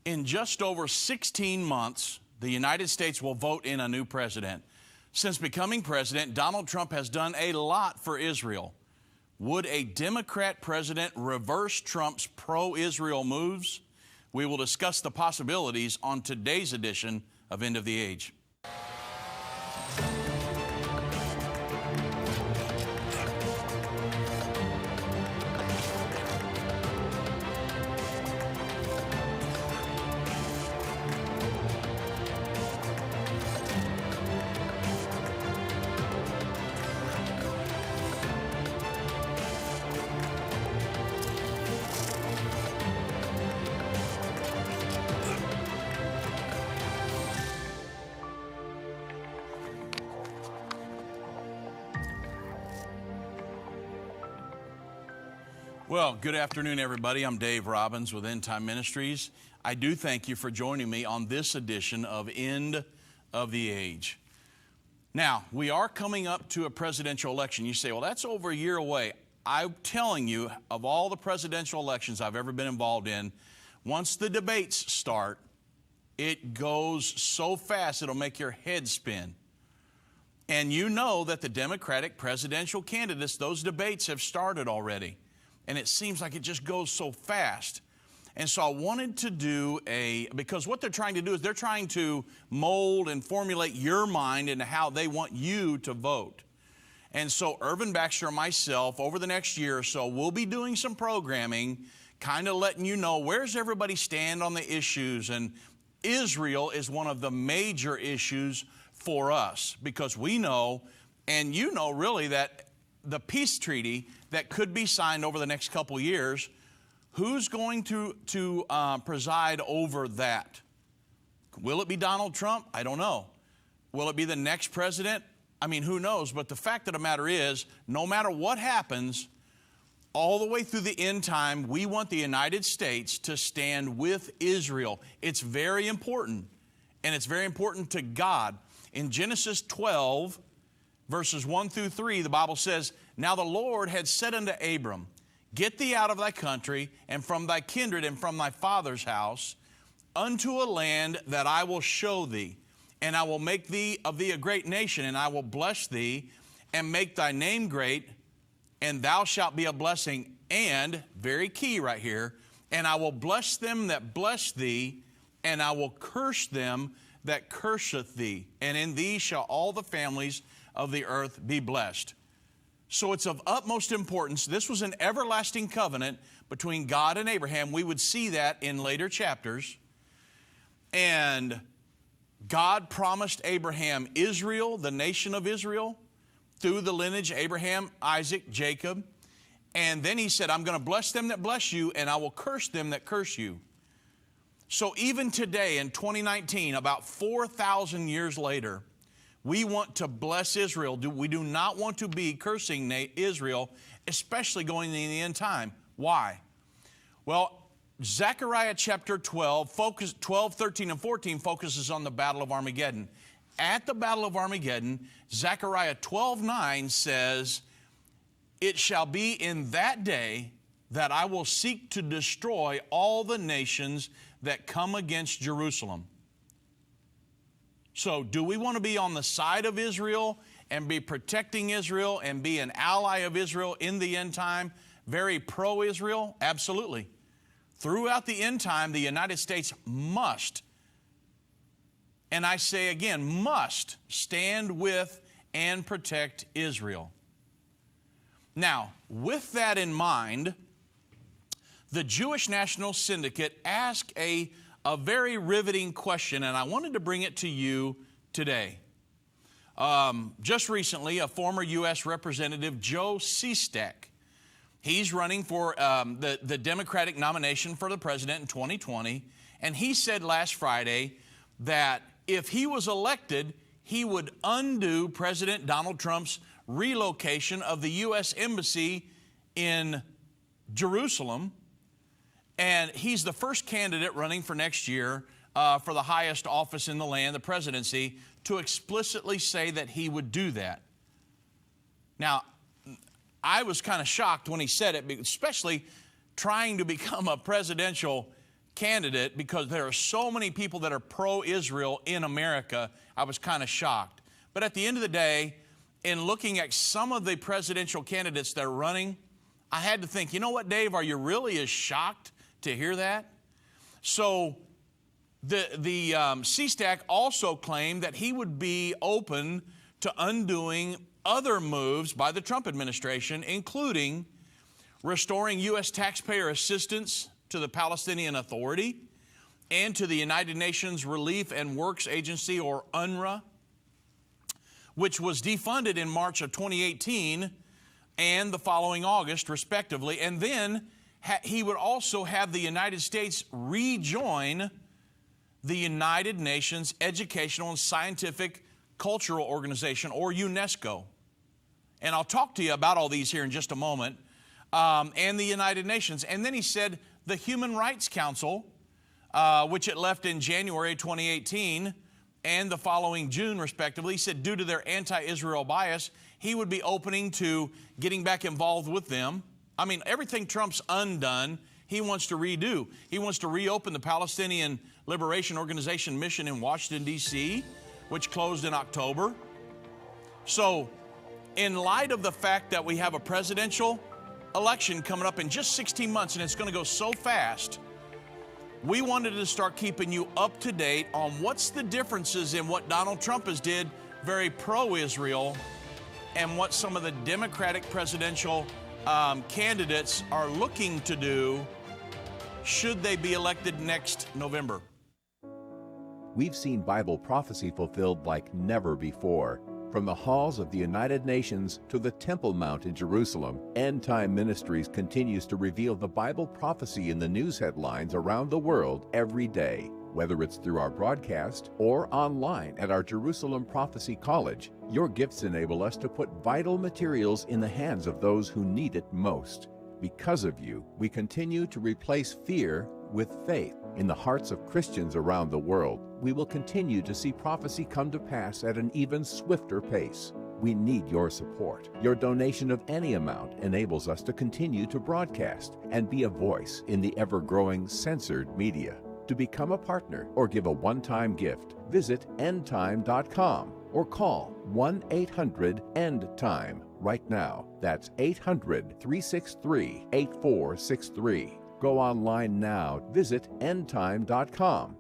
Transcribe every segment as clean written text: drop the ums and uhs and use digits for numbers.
In just over 16 months, the United States will vote in a new president. Since becoming president, Donald Trump has done a lot for Israel. Would a Democrat president reverse Trump's pro-Israel moves? We will discuss the possibilities on today's edition of End of the Age. Well, good afternoon, everybody. I'm Dave Robbins with Endtime Ministries. I do thank you for joining me on this edition of End of the Age. Now, we are coming up to a presidential election. You say, well, that's over a year away. I'm telling you, of all the presidential elections I've ever been involved in, once the debates start, it goes so fast it'll make your head spin. And you know that the Democratic presidential candidates, those debates have started already. And it seems like it just goes so fast. And so I wanted to do because what they're trying to do is they're trying to mold and formulate your mind into how they want you to vote. And so Irvin, Baxter, and myself, over the next year or so, we'll be doing some programming, kind of letting you know where's everybody stand on the issues. And Israel is one of the major issues for us because we know, and you know really, that the peace treaty that could be signed over the next couple of years, who's going to preside over that? Will it be Donald Trump? I don't know. Will it be the next president? I mean, who knows? But the fact of the matter is, no matter what happens, all the way through the end time, we want the United States to stand with Israel. It's very important, and it's very important to God. In Genesis 12, verses 1 through 3, the Bible says, "Now the Lord had said unto Abram, Get thee out of thy country, and from thy kindred, and from thy father's house, unto a land that I will show thee. And I will make thee of thee a great nation, and I will bless thee, and make thy name great, and thou shalt be a blessing. And," very key right here, "and I will bless them that bless thee, and I will curse them that curseth thee. And in thee shall all the families of the earth be blessed." So it's of utmost importance. This was an everlasting covenant between God and Abraham. We would see that in later chapters. And God promised Abraham Israel, the nation of Israel, through the lineage Abraham, Isaac, Jacob. And then he said, "I'm going to bless them that bless you, and I will curse them that curse you." So even today in 2019, about 4,000 years later, we want to bless Israel. We do not want to be cursing Israel, especially going in the end time. Why? Well, Zechariah chapter 12, 13, and 14 focuses on the Battle of Armageddon. At the Battle of Armageddon, Zechariah 12:9 says, "It shall be in that day that I will seek to destroy all the nations that come against Jerusalem." So do we want to be on the side of Israel and be protecting Israel and be an ally of Israel in the end time? Very pro-Israel? Absolutely. Throughout the end time, the United States must, and I say again, must stand with and protect Israel. Now, with that in mind, the Jewish National Syndicate asked a very riveting question, and I wanted to bring it to you today. Just recently, a former U.S. Representative, Joe Sestak, he's running for the Democratic nomination for the president in 2020, and he said last Friday that if he was elected, he would undo President Donald Trump's relocation of the U.S. Embassy in Jerusalem. And he's the first candidate running for next year for the highest office in the land, the presidency, to explicitly say that he would do that. Now, I was kind of shocked when he said it, especially trying to become a presidential candidate, because there are so many people that are pro-Israel in America, I was kind of shocked. But at the end of the day, in looking at some of the presidential candidates that are running, I had to think, you know what, Dave, are you really as shocked to hear that? So the CSTAC also claimed that he would be open to undoing other moves by the Trump administration, including restoring U.S. taxpayer assistance to the Palestinian Authority and to the United Nations Relief and Works Agency, or UNRWA, which was defunded in March of 2018 and the following August, respectively. And then he would also have the United States rejoin the United Nations Educational and Scientific Cultural Organization, or UNESCO. And I'll talk to you about all these here in just a moment, and the United Nations. And then he said the Human Rights Council, which it left in January 2018 and the following June, respectively. He said due to their anti-Israel bias, he would be opening to getting back involved with them. I mean, everything Trump's undone, he wants to redo. He wants to reopen the Palestinian Liberation Organization mission in Washington, D.C., which closed in October. So, in light of the fact that we have a presidential election coming up in just 16 months, and it's going to go so fast, we wanted to start keeping you up to date on what's the differences in what Donald Trump has did, very pro-Israel, and what some of the Democratic presidential candidates are looking to do should they be elected next November. We've seen Bible prophecy fulfilled like never before. From the halls of the United Nations to the Temple Mount in Jerusalem, Endtime Ministries continues to reveal the Bible prophecy in the news headlines around the world every day. Whether it's through our broadcast or online at our Jerusalem Prophecy College, your gifts enable us to put vital materials in the hands of those who need it most. Because of you, we continue to replace fear with faith in the hearts of Christians around the world. We will continue to see prophecy come to pass at an even swifter pace. We need your support. Your donation of any amount enables us to continue to broadcast and be a voice in the ever-growing censored media. To become a partner or give a one-time gift, visit endtime.com or call 1-800-END-TIME right now. That's 800-363-8463. Go online now. Visit endtime.com.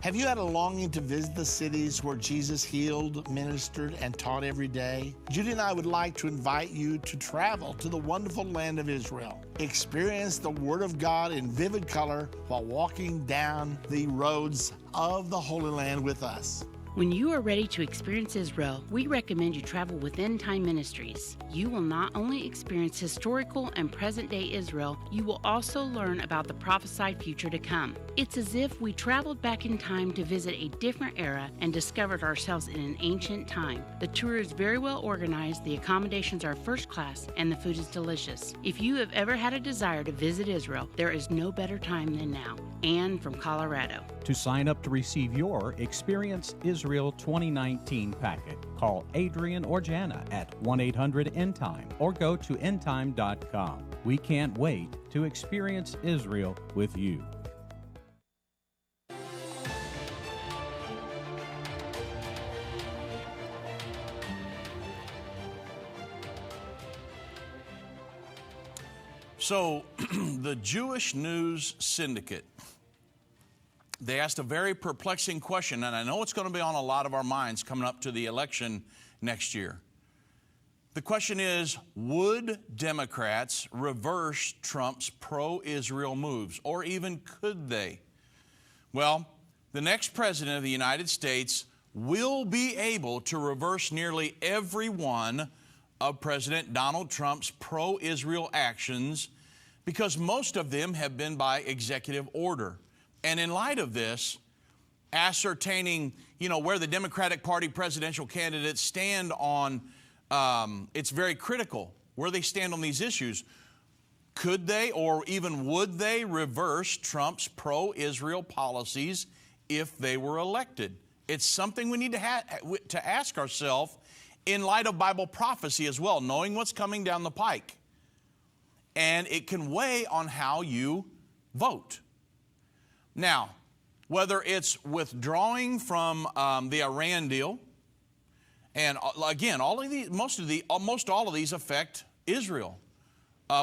Have you had a longing to visit the cities where Jesus healed, ministered, and taught every day? Judy and I would like to invite you to travel to the wonderful land of Israel. Experience the Word of God in vivid color while walking down the roads of the Holy Land with us. When you are ready to experience Israel, we recommend you travel with Endtime Ministries. You will not only experience historical and present-day Israel, you will also learn about the prophesied future to come. It's as if we traveled back in time to visit a different era and discovered ourselves in an ancient time. The tour is very well organized, the accommodations are first class, and the food is delicious. If you have ever had a desire to visit Israel, there is no better time than now. Ann from Colorado. To sign up to receive your Experience Israel 2019 packet, call Adrian or Jana at 1-800-ENDTIME or go to endtime.com. We can't wait to experience Israel with you. So, the Jewish News Syndicate, they asked a very perplexing question, and I know it's going to be on a lot of our minds coming up to the election next year. The question is, would Democrats reverse Trump's pro-Israel moves, or even could they? Well, the next president of the United States will be able to reverse nearly every one of President Donald Trump's pro-Israel actions, because most of them have been by executive order. And in light of this, ascertaining, where the Democratic Party presidential candidates stand on, it's very critical where they stand on these issues. Could they, or even would they, reverse Trump's pro-Israel policies if they were elected? It's something we need to ask ourselves in light of Bible prophecy as well, knowing what's coming down the pike. And it can weigh on how you vote. Now, whether it's withdrawing from the Iran deal, and again, most all of these affect Israel.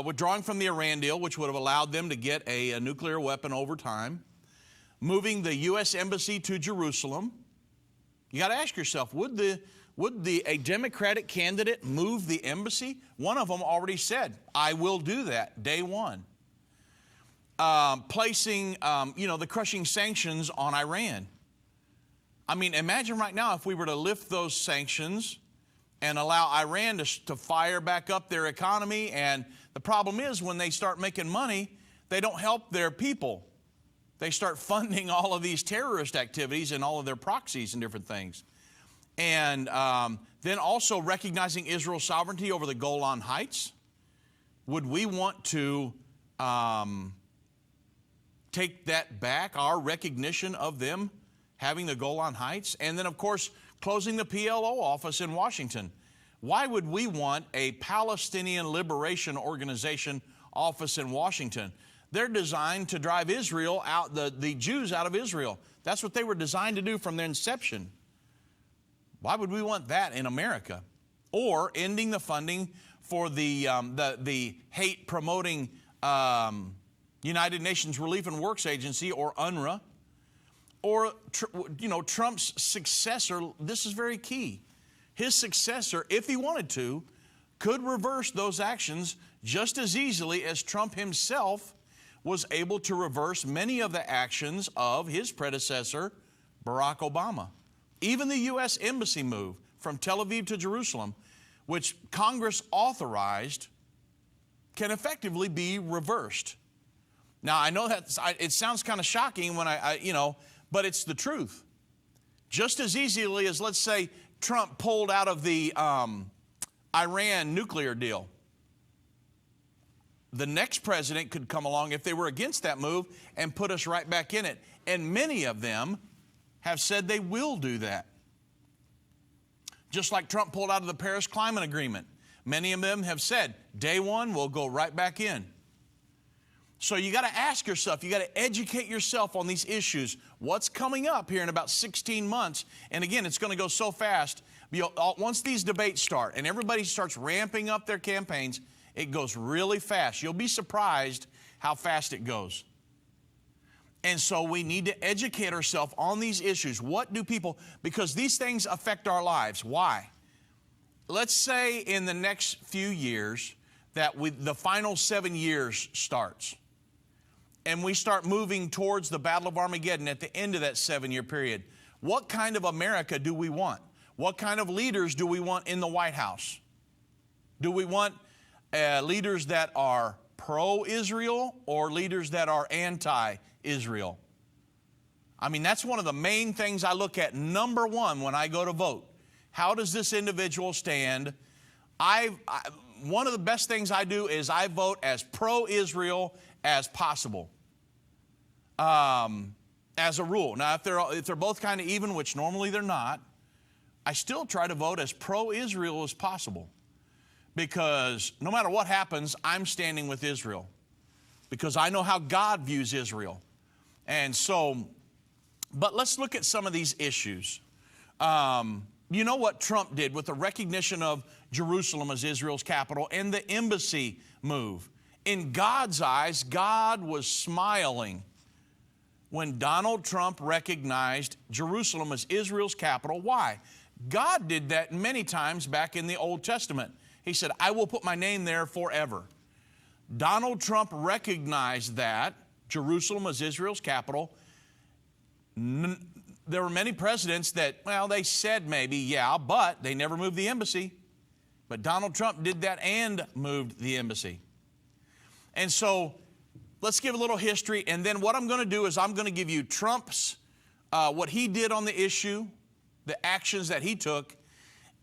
Withdrawing from the Iran deal, which would have allowed them to get a nuclear weapon over time. Moving the U.S. Embassy to Jerusalem. You got to ask yourself, would a Democratic candidate move the embassy? One of them already said, I will do that, day one. Placing, the crushing sanctions on Iran. I mean, imagine right now if we were to lift those sanctions and allow Iran to fire back up their economy. And the problem is when they start making money, they don't help their people. They start funding all of these terrorist activities and all of their proxies and different things. And then also recognizing Israel's sovereignty over the Golan Heights. Would we want to take that back, our recognition of them having the Golan Heights? And then, of course, closing the PLO office in Washington. Why would we want a Palestinian Liberation Organization office in Washington? They're designed to drive Israel out, the Jews out of Israel. That's what they were designed to do from their inception. Why would we want that in America? Or ending the funding for the hate-promoting United Nations Relief and Works Agency, or UNRWA. Or, Trump's successor, this is very key. His successor, if he wanted to, could reverse those actions just as easily as Trump himself was able to reverse many of the actions of his predecessor, Barack Obama. Even the U.S. Embassy move from Tel Aviv to Jerusalem, which Congress authorized, can effectively be reversed. Now, I know that it sounds kind of shocking when but it's the truth. Just as easily as, let's say, Trump pulled out of the Iran nuclear deal. The next president could come along, if they were against that move, and put us right back in it. And many of them have said they will do that. Just like Trump pulled out of the Paris Climate Agreement. Many of them have said, day one, we'll go right back in. So you got to ask yourself, you got to educate yourself on these issues. What's coming up here in about 16 months? And again, it's going to go so fast. Once these debates start and everybody starts ramping up their campaigns, it goes really fast. You'll be surprised how fast it goes. And so we need to educate ourselves on these issues. What do people, because these things affect our lives. Why? Let's say in the next few years that the final 7 years starts. And we start moving towards the Battle of Armageddon at the end of that 7-year period. What kind of America do we want? What kind of leaders do we want in the White House? Do we want leaders that are pro-Israel or leaders that are anti-Israel? I mean, that's one of the main things I look at, number one, when I go to vote. How does this individual stand? One of the best things I do is I vote as pro-Israel as possible, as a rule. Now, if they're both kind of even, which normally they're not, I still try to vote as pro-Israel as possible, because no matter what happens, I'm standing with Israel, because I know how God views Israel. And so, but let's look at some of these issues. You know what Trump did with the recognition of Jerusalem as Israel's capital and the embassy move. In God's eyes, God was smiling when Donald Trump recognized Jerusalem as Israel's capital. Why? God did that many times back in the Old Testament. He said, I will put my name there forever. Donald Trump recognized that Jerusalem as Israel's capital. There were many presidents that, well, they said maybe, yeah, but they never moved the embassy. But Donald Trump did that and moved the embassy. And so let's give a little history. And then what I'm going to do is I'm going to give you Trump's, what he did on the issue, the actions that he took.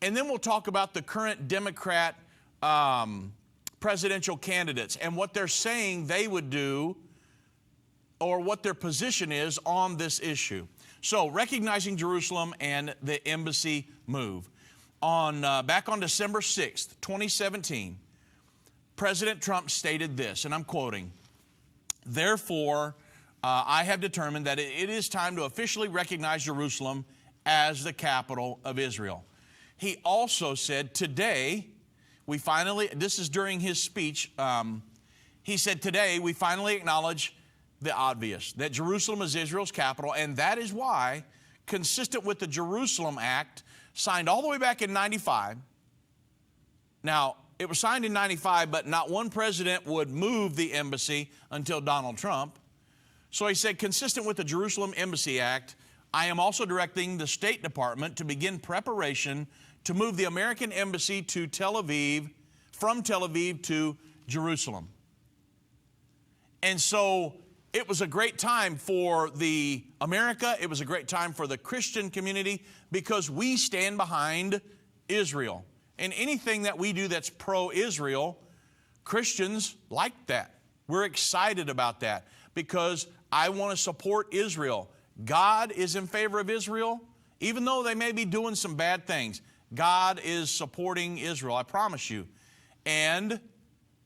And then we'll talk about the current Democrat presidential candidates and what they're saying they would do, or what their position is on this issue. So, recognizing Jerusalem and the embassy move. Back on December 6th, 2017, President Trump stated this, and I'm quoting, "Therefore, I have determined that it is time to officially recognize Jerusalem as the capital of Israel. He also said today, this is during his speech, he said today we finally acknowledge the obvious, that Jerusalem is Israel's capital, and that is why, consistent with the Jerusalem Act, signed all the way back in 95. Now, it was signed in 95, but not one president would move the embassy until Donald Trump. So he said, consistent with the Jerusalem Embassy Act, I am also directing the State Department to begin preparation to move the American embassy to Tel Aviv, from Tel Aviv to Jerusalem. And so it was a great time for America. It was a great time for the Christian community because we stand behind Israel. And anything that we do that's pro-Israel, Christians like that. We're excited about that because I want to support Israel. God is in favor of Israel, even though they may be doing some bad things. God is supporting Israel, I promise you. And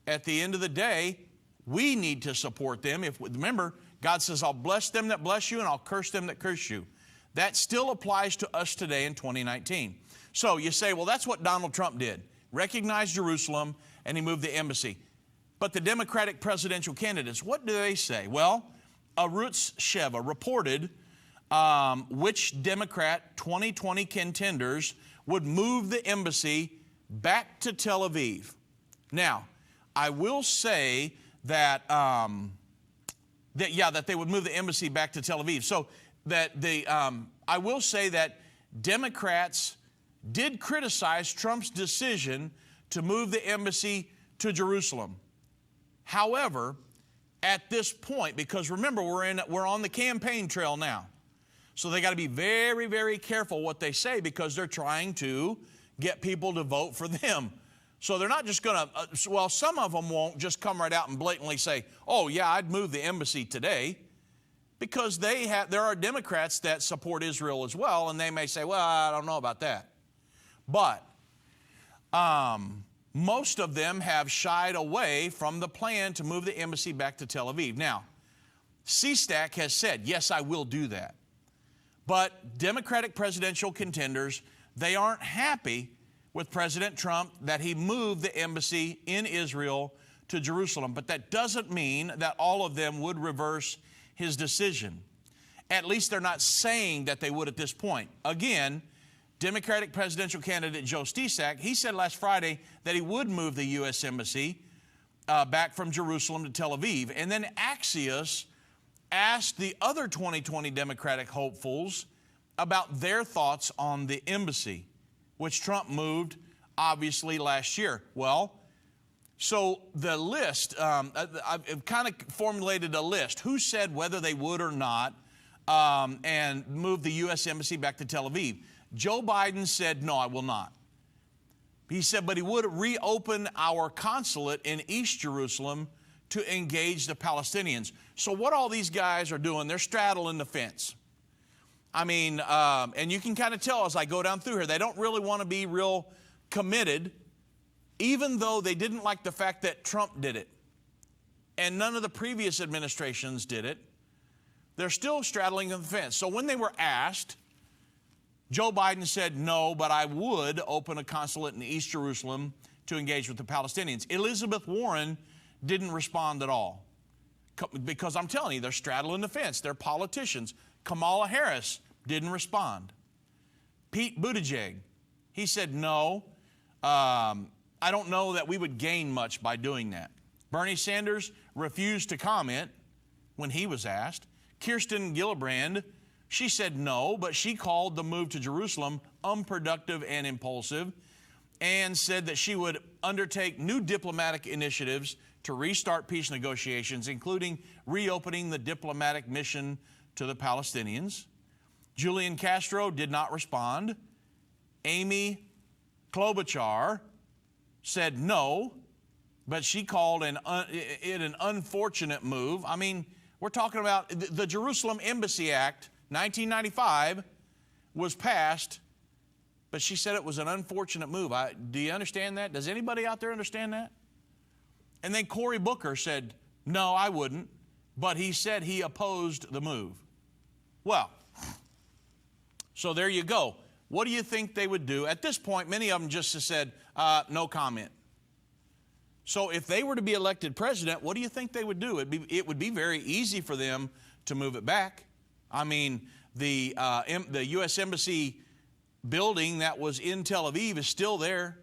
at the end of the day, we need to support them. Remember, God says, I'll bless them that bless you and I'll curse them that curse you. That still applies to us today in 2019. So you say, well, that's what Donald Trump did. Recognized Jerusalem and he moved the embassy. But the Democratic presidential candidates, what do they say? Well, Arutz Sheva reported which Democrat 2020 contenders would move the embassy back to Tel Aviv. Now, I will say that they would move the embassy back to Tel Aviv. So that I will say that Democrats did criticize Trump's decision to move the embassy to Jerusalem. However, at this point, because remember, we're on the campaign trail now. So they got to be very, very careful what they say because they're trying to get people to vote for them. So they're not just going to, some of them won't just come right out and blatantly say, oh, yeah, I'd move the embassy today. Because there are Democrats that support Israel as well, and they may say, well, I don't know about that. But most of them have shied away from the plan to move the embassy back to Tel Aviv. Now, CSTAC has said, yes, I will do that. But Democratic presidential contenders, they aren't happy with President Trump that he moved the embassy in Israel to Jerusalem. But that doesn't mean that all of them would reverse his decision. At least they're not saying that they would at this point. Again, Democratic presidential candidate Joe Stisak, he said last Friday that he would move the U.S. Embassy back from Jerusalem to Tel Aviv. And then Axios asked the other 2020 Democratic hopefuls about their thoughts on the embassy, which Trump moved, obviously, last year. Well, so the list, I've kind of formulated a list. Who said whether they would or not and move the U.S. Embassy back to Tel Aviv? Joe Biden said, no, I will not. He said, but he would reopen our consulate in East Jerusalem to engage the Palestinians. So what all these guys are doing, they're straddling the fence. I mean, and you can kind of tell as I go down through here, they don't really want to be real committed, even though they didn't like the fact that Trump did it. And none of the previous administrations did it. They're still straddling the fence. So when they were asked, Joe Biden said, no, but I would open a consulate in East Jerusalem to engage with the Palestinians. Elizabeth Warren didn't respond at all. Because I'm telling you, they're straddling the fence. They're politicians. Kamala Harris didn't respond. Pete Buttigieg, he said, no, I don't know that we would gain much by doing that. Bernie Sanders refused to comment when he was asked. Kirsten Gillibrand, she said no, but she called the move to Jerusalem unproductive and impulsive and said that she would undertake new diplomatic initiatives to restart peace negotiations, including reopening the diplomatic mission to the Palestinians. Julian Castro did not respond. Amy Klobuchar said no, but she called it an unfortunate move. I mean, we're talking about the Jerusalem Embassy Act, 1995, was passed, but she said it was an unfortunate move. Do you understand that? Does anybody out there understand that? And then Cory Booker said, no, I wouldn't. but he said he opposed the move. Well, so there you go. What do you think they would do? At this point, many of them just said, no comment. So if they were to be elected president, what do you think they would do? It would be very easy for them to move it back. I mean, the U.S. Embassy building that was in Tel Aviv is still there.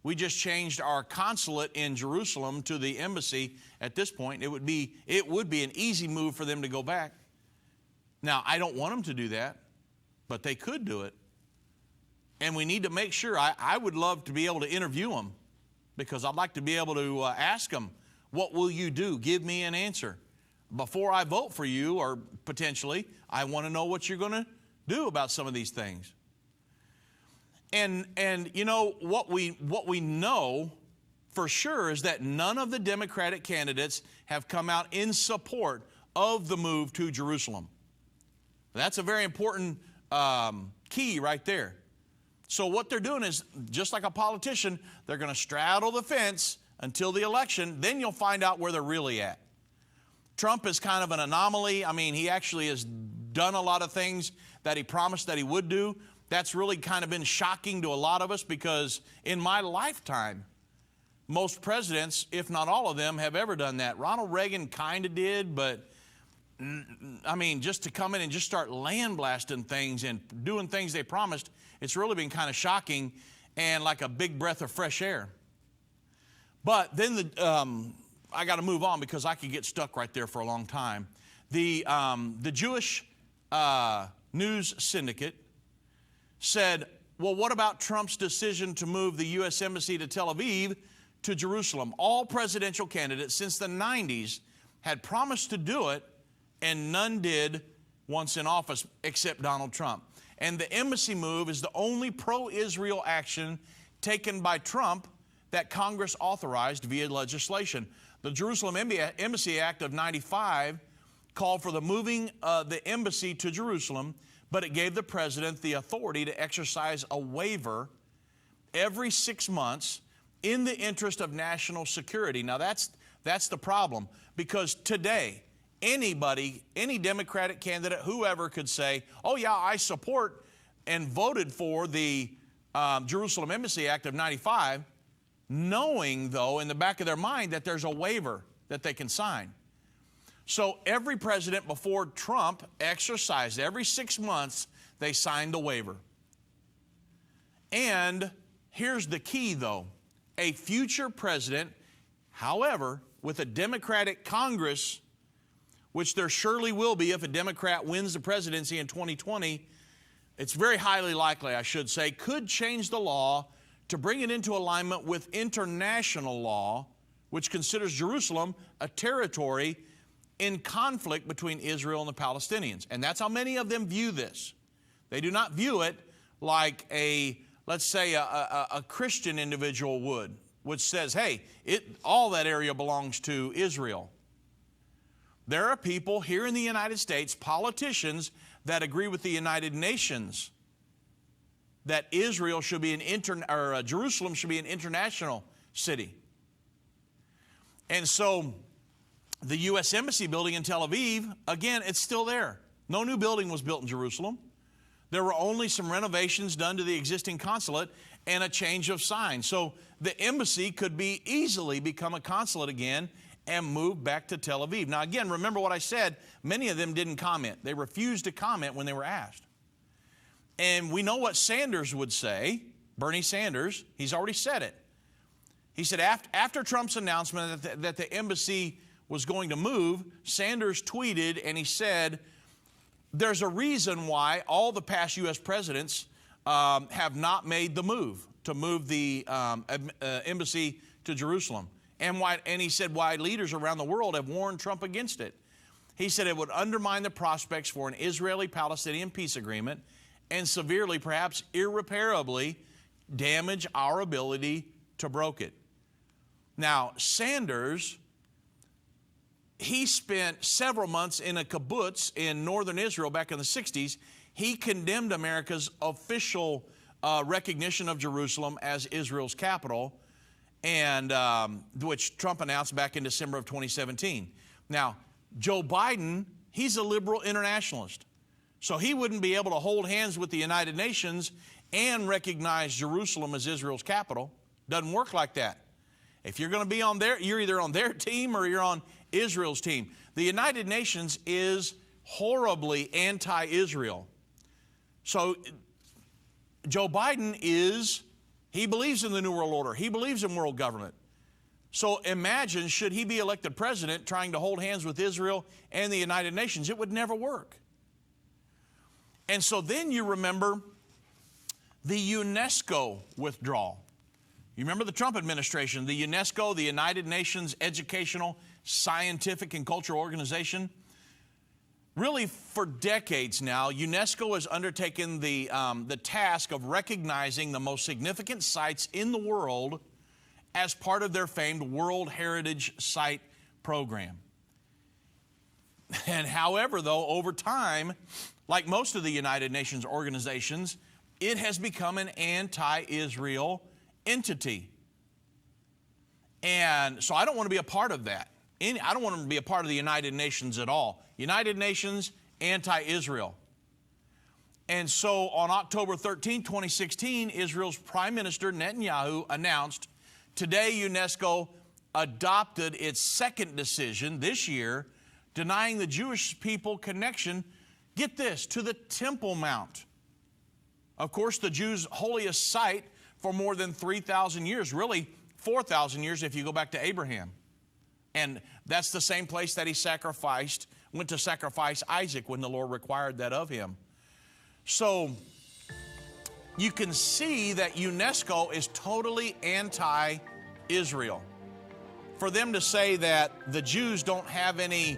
We just changed our consulate in Jerusalem to the embassy at this point. It would be an easy move for them to go back. Now, I don't want them to do that, but they could do it. And we need to make sure. I would love to be able to interview them, because I'd like to be able to ask them, what will you do? Give me an answer. Before I vote for you, or potentially, I want to know what you're going to do about some of these things. And you know, what we know for sure is that none of the Democratic candidates have come out in support of the move to Jerusalem. That's a very important key right there. So what they're doing is, just like a politician, they're going to straddle the fence until the election. Then you'll find out where they're really at. Trump is kind of an anomaly. I mean, he actually has done a lot of things that he promised that he would do. That's really kind of been shocking to a lot of us, because in my lifetime, most presidents, if not all of them, have ever done that. Ronald Reagan kind of did, but I mean, just to come in and just start land blasting things and doing things they promised, it's really been kind of shocking and like a big breath of fresh air. But then I got to move on, because I could get stuck right there for a long time. The Jewish news syndicate said, well, what about Trump's decision to move the U.S. Embassy to Tel Aviv to Jerusalem? All presidential candidates since the 90s had promised to do it, and none did once in office except Donald Trump. And the embassy move is the only pro-Israel action taken by Trump that Congress authorized via legislation. The Jerusalem Embassy Act of 95 called for the moving the embassy to Jerusalem, but it gave the president the authority to exercise a waiver every 6 months in the interest of national security. Now, that's the problem, because today, anybody, any Democratic candidate, whoever could say, oh, yeah, I support and voted for the Jerusalem Embassy Act of 95, knowing, though, in the back of their mind that there's a waiver that they can sign. So every president before Trump exercised, every 6 months, they signed the waiver. And here's the key, though. A future president, however, with a Democratic Congress, which there surely will be if a Democrat wins the presidency in 2020, it's very highly likely, I should say, could change the law to bring it into alignment with international law, which considers Jerusalem a territory in conflict between Israel and the Palestinians. And that's how many of them view this. They do not view it like let's say a Christian individual would, which says, hey, all that area belongs to Israel. There are people here in the United States, politicians, that agree with the United Nations that Israel should be Jerusalem should be an international city. And so the U.S. Embassy building in Tel Aviv, again, it's still there. No new building was built in Jerusalem. There were only some renovations done to the existing consulate and a change of sign. So the embassy could easily become a consulate again and move back to Tel Aviv. Now, again, remember what I said. Many of them didn't comment. They refused to comment when they were asked. And we know what Sanders would say, Bernie Sanders. He's already said it. He said after Trump's announcement that the embassy was going to move, Sanders tweeted and he said, there's a reason why all the past U.S. presidents have not made the move to move the embassy to Jerusalem. And he said why leaders around the world have warned Trump against it. He said it would undermine the prospects for an Israeli-Palestinian peace agreement and severely, perhaps irreparably, damage our ability to broker it. Now, Sanders, he spent several months in a kibbutz in northern Israel back in the 60s. He condemned America's official recognition of Jerusalem as Israel's capital, and which Trump announced back in December of 2017. Now, Joe Biden, he's a liberal internationalist. So he wouldn't be able to hold hands with the United Nations and recognize Jerusalem as Israel's capital. Doesn't work like that. If you're going to be on their, you're either on their team or you're on Israel's team. The United Nations is horribly anti-Israel. So Joe Biden he believes in the New World Order. He believes in world government. So imagine, should he be elected president trying to hold hands with Israel and the United Nations? It would never work. And so then you remember the UNESCO withdrawal. You remember the Trump administration, the UNESCO, the United Nations Educational, Scientific, and Cultural Organization. Really, for decades now, UNESCO has undertaken the task of recognizing the most significant sites in the world as part of their famed World Heritage Site program. And however, though, over time, like most of the United Nations organizations, it has become an anti-Israel entity. And so I don't want to be a part of that. I don't want to be a part of the United Nations at all. United Nations, anti-Israel. And so on October 13, 2016, Israel's Prime Minister Netanyahu announced today UNESCO adopted its second decision this year denying the Jewish people connection, get this, to the Temple Mount. Of course, the Jews' holiest site for more than 3,000 years, really 4,000 years if you go back to Abraham. And that's the same place that he went to sacrifice Isaac when the Lord required that of him. So you can see that UNESCO is totally anti-Israel. For them to say that the Jews don't have any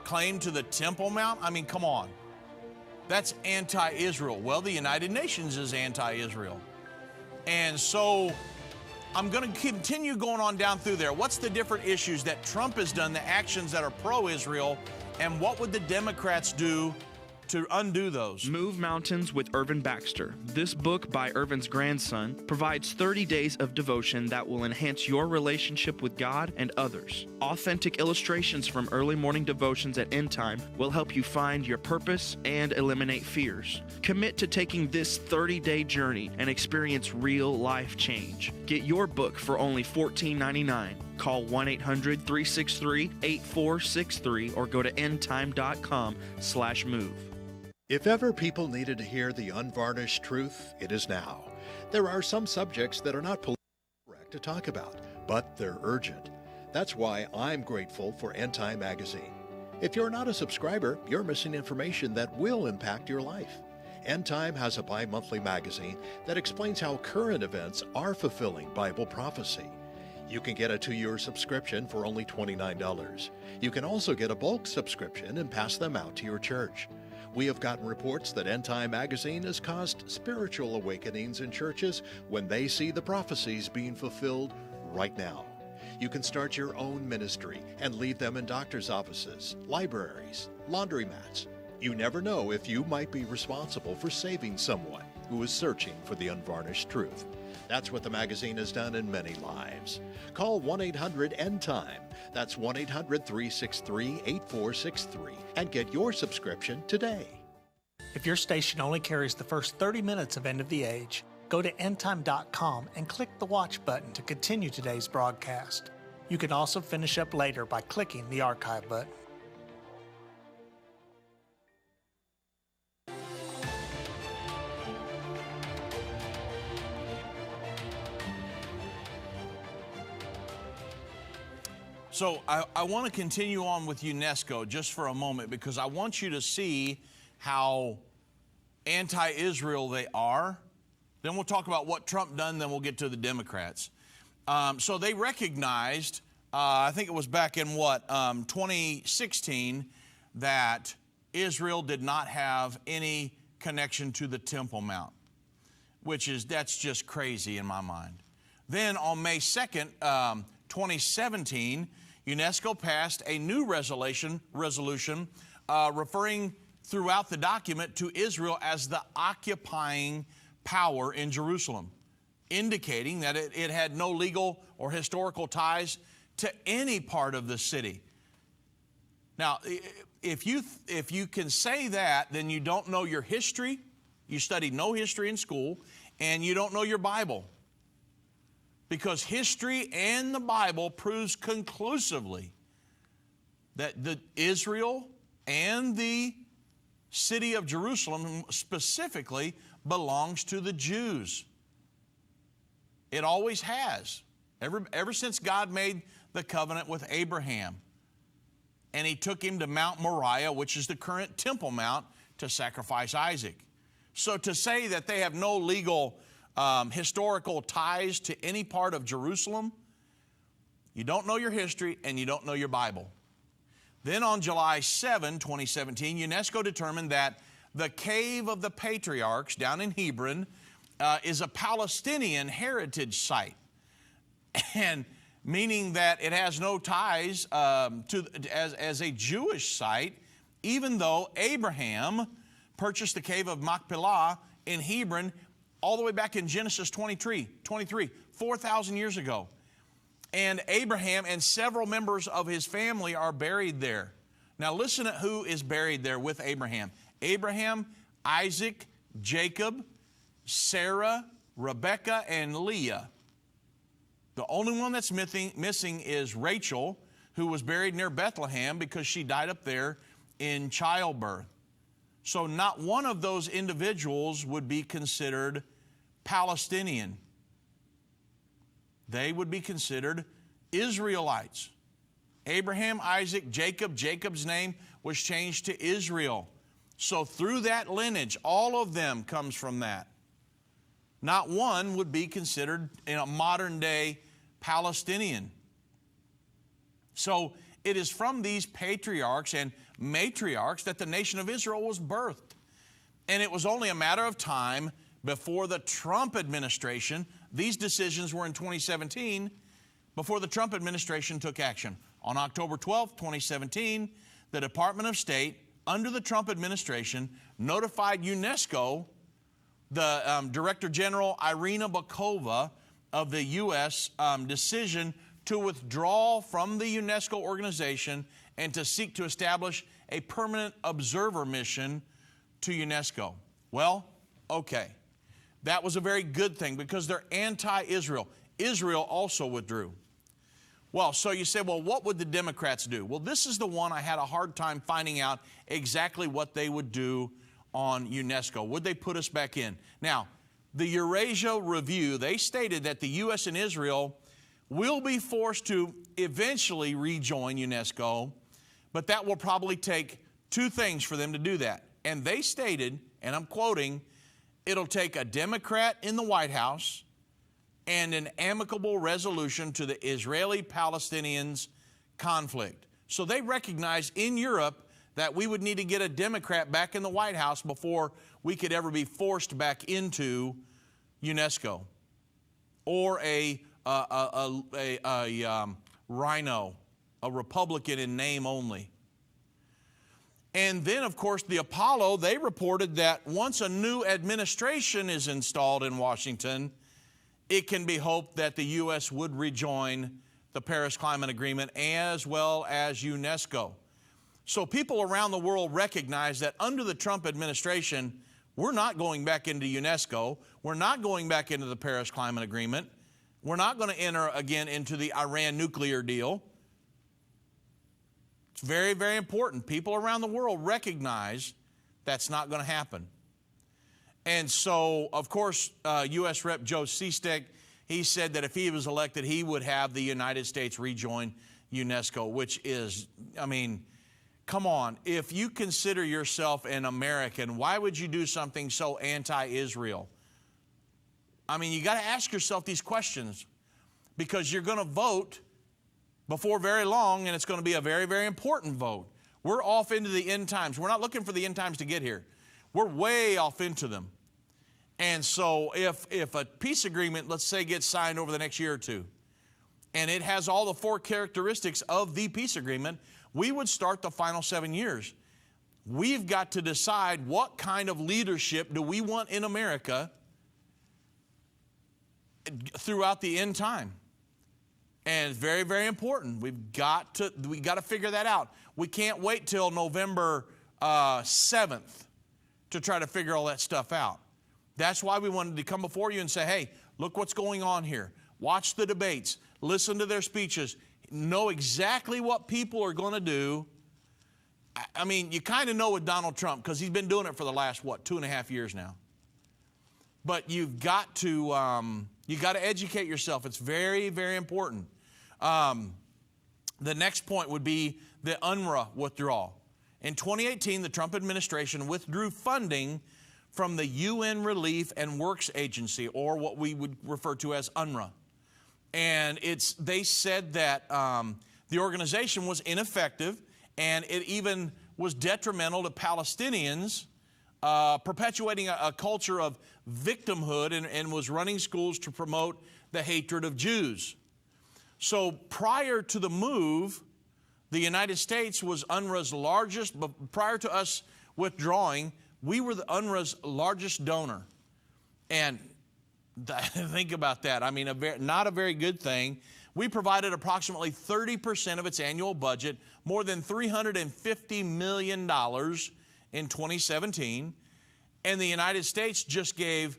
claim to the Temple Mount, I mean, come on. That's anti-Israel. Well, the United Nations is anti-Israel. And so I'm going to continue going on down through there. What's the different issues that Trump has done, the actions that are pro-Israel, and what would the Democrats do to undo those? Move Mountains with Irvin Baxter. This book by Irvin's grandson provides 30 days of devotion that will enhance your relationship with God and others. Authentic illustrations from early morning devotions at Endtime will help you find your purpose and eliminate fears. Commit to taking this 30-day journey and experience real life change. Get your book for only $14.99. Call 1-800-363-8463 or go to endtime.com/move. If ever people needed to hear the unvarnished truth, it is now. There are some subjects that are not politically correct to talk about, but they're urgent. That's why I'm grateful for Endtime magazine. If you're not a subscriber, you're missing information that will impact your life. Endtime has a bi-monthly magazine that explains how current events are fulfilling Bible prophecy. You can get a 2-year subscription for only $29. You can also get a bulk subscription and pass them out to your church. We have gotten reports that Endtime magazine has caused spiritual awakenings in churches when they see the prophecies being fulfilled right now. You can start your own ministry and leave them in doctor's offices, libraries, laundromats. You never know if you might be responsible for saving someone who is searching for the unvarnished truth. That's what the magazine has done in many lives. Call 1-800-ENDTIME. That's 1-800-363-8463 and get your subscription today. If your station only carries the first 30 minutes of End of the Age, go to endtime.com and click the watch button to continue today's broadcast. You can also finish up later by clicking the archive button. So I want to continue on with UNESCO just for a moment because I want you to see how anti-Israel they are. Then we'll talk about what Trump done, then we'll get to the Democrats. So they recognized, I think it was back in 2016, that Israel did not have any connection to the Temple Mount, that's just crazy in my mind. Then on May 2nd, 2017, UNESCO passed a new resolution referring throughout the document to Israel as the occupying power in Jerusalem, indicating that it had no legal or historical ties to any part of the city. Now, if you can say that, then you don't know your history, you studied no history in school, and you don't know your Bible. Because history and the Bible proves conclusively that Israel and the city of Jerusalem specifically belongs to the Jews. It always has. Ever since God made the covenant with Abraham, and he took him to Mount Moriah, which is the current Temple Mount, to sacrifice Isaac. So to say that they have no legal historical ties to any part of Jerusalem, you don't know your history and you don't know your Bible. Then on July 7, 2017, UNESCO determined that the Cave of the Patriarchs down in Hebron is a Palestinian heritage site, and meaning that it has no ties as a Jewish site, even though Abraham purchased the Cave of Machpelah in Hebron all the way back in Genesis 23, 4,000 years ago. And Abraham and several members of his family are buried there. Now listen to who is buried there with Abraham. Abraham, Isaac, Jacob, Sarah, Rebekah, and Leah. The only one that's missing is Rachel, who was buried near Bethlehem because she died up there in childbirth. So not one of those individuals would be considered Palestinian. They would be considered Israelites. Abraham, Isaac, Jacob. Jacob's name was changed to Israel. So through that lineage, all of them comes from that. Not one would be considered in a modern day Palestinian. So it is from these patriarchs and matriarchs that the nation of Israel was birthed. And it was only a matter of time before the Trump administration, these decisions were in 2017, before the Trump administration took action. On October 12, 2017, the Department of State, under the Trump administration, notified UNESCO, the Director General Irina Bokova of the U.S. Decision to withdraw from the UNESCO organization and to seek to establish a permanent observer mission to UNESCO. Well, okay. That was a very good thing because they're anti-Israel. Israel also withdrew. Well, so you say, well, what would the Democrats do? Well, this is the one I had a hard time finding out exactly what they would do on UNESCO. Would they put us back in? Now, the Eurasia Review, they stated that the U.S. and Israel will be forced to eventually rejoin UNESCO, but that will probably take two things for them to do that. And they stated, and I'm quoting, it'll take a Democrat in the White House and an amicable resolution to the Israeli-Palestinians conflict. So they recognize in Europe that we would need to get a Democrat back in the White House before we could ever be forced back into UNESCO. Or a rhino, a Republican in name only. And then, of course, the Apollo, they reported that once a new administration is installed in Washington, it can be hoped that the U.S. would rejoin the Paris Climate Agreement as well as UNESCO. So people around the world recognize that under the Trump administration, we're not going back into UNESCO. We're not going back into the Paris Climate Agreement. We're not going to enter again into the Iran nuclear deal. It's very, very important. People around the world recognize that's not going to happen. And so, of course, U.S. Rep. Joe Sestak, he said that if he was elected, he would have the United States rejoin UNESCO, which is, I mean, come on. If you consider yourself an American, why would you do something so anti-Israel? I mean, you got to ask yourself these questions because you're going to vote before very long, and it's going to be a very, very important vote. We're off into the end times. We're not looking for the end times to get here. We're way off into them. And so if a peace agreement, let's say, gets signed over the next year or two, and it has all the four characteristics of the peace agreement, we would start the final 7 years. We've got to decide what kind of leadership do we want in America throughout the end time. And it's very, very important. We've got to figure that out. We can't wait till November 7th to try to figure all that stuff out. That's why we wanted to come before you and say, hey, look what's going on here. Watch the debates. Listen to their speeches. Know exactly what people are going to do. I mean, you kind of know with Donald Trump because he's been doing it for the last, 2.5 years now. But you've got to educate yourself. It's very, very important. The next point would be the UNRWA withdrawal. In 2018, the Trump administration withdrew funding from the UN Relief and Works Agency, or what we would refer to as UNRWA. And they said that the organization was ineffective, and it even was detrimental to Palestinians, perpetuating a culture of victimhood and was running schools to promote the hatred of Jews. So prior to the move, the United States was UNRWA's largest, but prior to us withdrawing, we were the UNRWA's largest donor. And think about that. I mean, not a very good thing. We provided approximately 30% of its annual budget, more than $350 million in 2017. And the United States just gave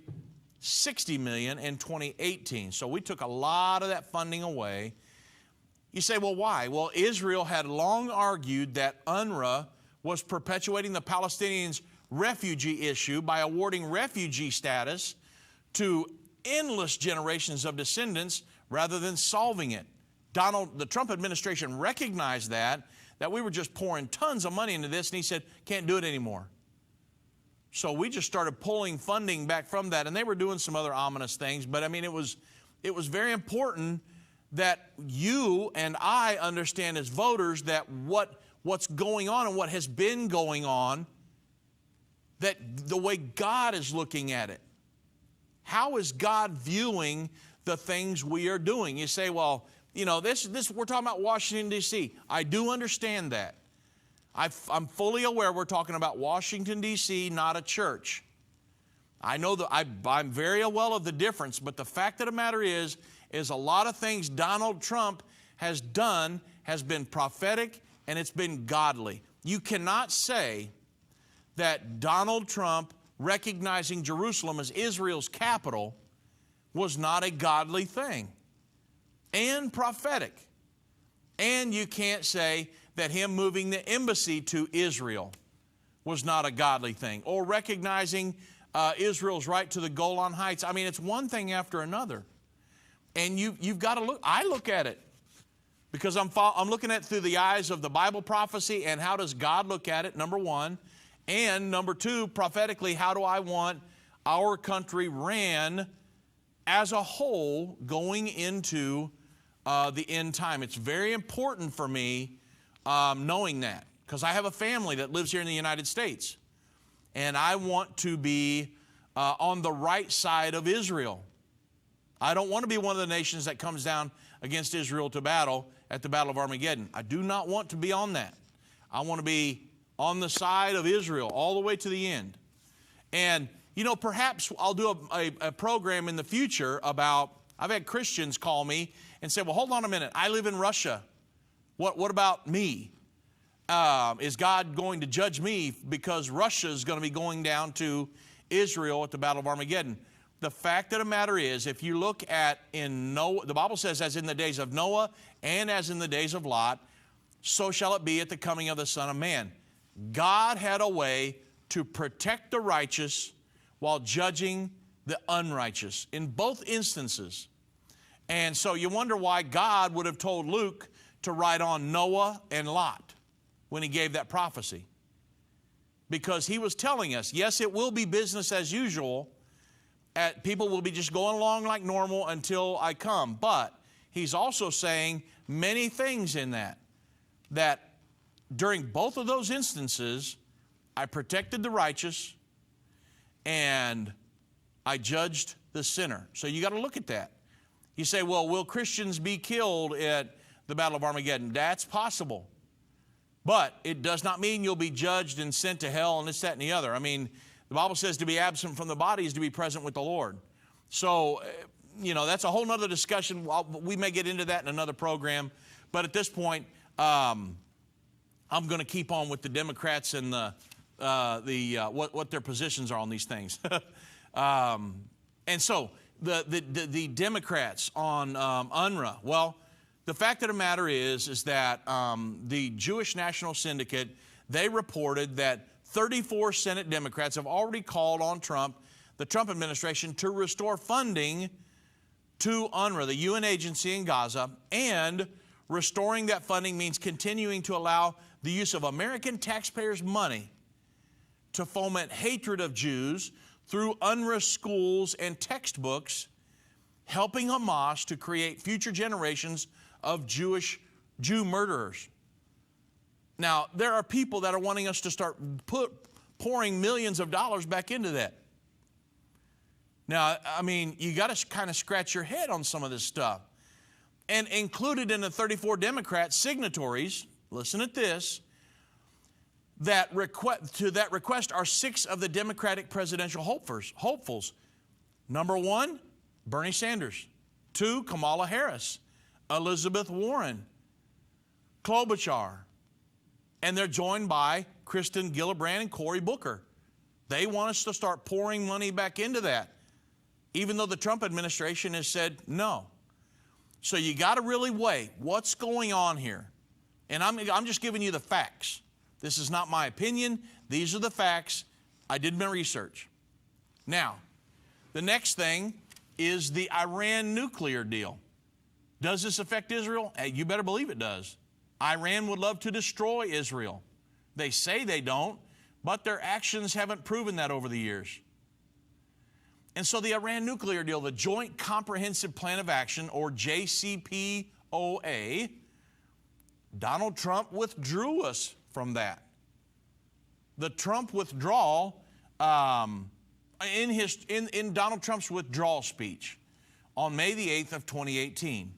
$60 million in 2018. So we took a lot of that funding away. You say, well, why? Well, Israel had long argued that UNRWA was perpetuating the Palestinians' refugee issue by awarding refugee status to endless generations of descendants rather than solving it. The Trump administration recognized that we were just pouring tons of money into this, and he said, can't do it anymore. So we just started pulling funding back from that, and they were doing some other ominous things, but I mean, it was very important that you and I understand as voters that what's going on and what has been going on, that the way God is looking at it. How is God viewing the things we are doing? You say, well, you know, this we're talking about Washington, D.C. I do understand that. I'm fully aware we're talking about Washington, D.C., not a church. I know that I'm very well of the difference, but the fact of the matter is a lot of things Donald Trump has done has been prophetic and it's been godly. You cannot say that Donald Trump recognizing Jerusalem as Israel's capital was not a godly thing and prophetic. And you can't say that him moving the embassy to Israel was not a godly thing, or recognizing Israel's right to the Golan Heights. I mean, it's one thing after another. And you've got to look. I look at it because I'm looking at it through the eyes of the Bible prophecy, and how does God look at it, number one. And number two, prophetically, how do I want our country ran as a whole going into the end time? It's very important for me knowing that, because I have a family that lives here in the United States, and I want to be on the right side of Israel. I don't want to be one of the nations that comes down against Israel to battle at the Battle of Armageddon. I do not want to be on that. I want to be on the side of Israel all the way to the end. And, you know, perhaps I'll do a program in the future about, I've had Christians call me and say, well, hold on a minute. I live in Russia. What about me? Is God going to judge me because Russia is going to be going down to Israel at the Battle of Armageddon? The fact of the matter is, if you look at in Noah, the Bible says, as in the days of Noah and as in the days of Lot, so shall it be at the coming of the Son of Man. God had a way to protect the righteous while judging the unrighteous in both instances. And so you wonder why God would have told Luke to write on Noah and Lot when he gave that prophecy. Because he was telling us, yes, it will be business as usual. People will be just going along like normal until I come. But he's also saying many things in that during both of those instances, I protected the righteous and I judged the sinner. So you got to look at that. You say, well, will Christians be killed at the Battle of Armageddon? That's possible. But it does not mean you'll be judged and sent to hell and this, that, and the other. I mean, the Bible says to be absent from the body is to be present with the Lord. So that's a whole nother discussion. We may get into that in another program. But at this point, I'm going to keep on with the Democrats and what their positions are on these things. And so the Democrats on UNRWA, well, the fact of the matter is that the Jewish National Syndicate, they reported that 34 Senate Democrats have already called on the Trump administration, to restore funding to UNRWA, the UN agency in Gaza, and restoring that funding means continuing to allow the use of American taxpayers' money to foment hatred of Jews through UNRWA schools and textbooks, helping Hamas to create future generations of Jew murderers. Now, there are people that are wanting us to start pouring millions of dollars back into that. Now, I mean, you got to kind of scratch your head on some of this stuff. And included in the 34 Democrat signatories, listen at this, to that request are 6 of the Democratic presidential hopefuls. Number 1, Bernie Sanders. 2, Kamala Harris, Elizabeth Warren, Klobuchar. And they're joined by Kristen Gillibrand and Cory Booker. They want us to start pouring money back into that, even though the Trump administration has said no. So you got to really weigh what's going on here. And I'm just giving you the facts. This is not my opinion. These are the facts. I did my research. Now, the next thing is the Iran nuclear deal. Does this affect Israel? Hey, you better believe it does. Iran would love to destroy Israel. They say they don't, but their actions haven't proven that over the years. And so the Iran nuclear deal, the Joint Comprehensive Plan of Action, or JCPOA, Donald Trump withdrew us from that. The Trump withdrawal, in Donald Trump's withdrawal speech on May the 8th of 2018,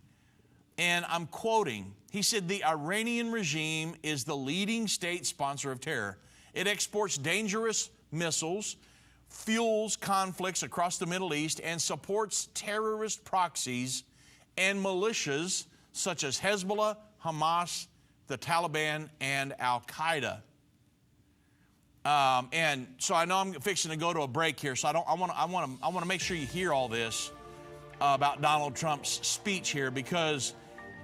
and I'm quoting, he said, "The Iranian regime is the leading state sponsor of terror. It exports dangerous missiles, fuels conflicts across the Middle East, and supports terrorist proxies and militias such as Hezbollah, Hamas, the Taliban, and Al-Qaeda." And so I know I'm fixing to go to a break here, so I want to make sure you hear all this about Donald Trump's speech here, because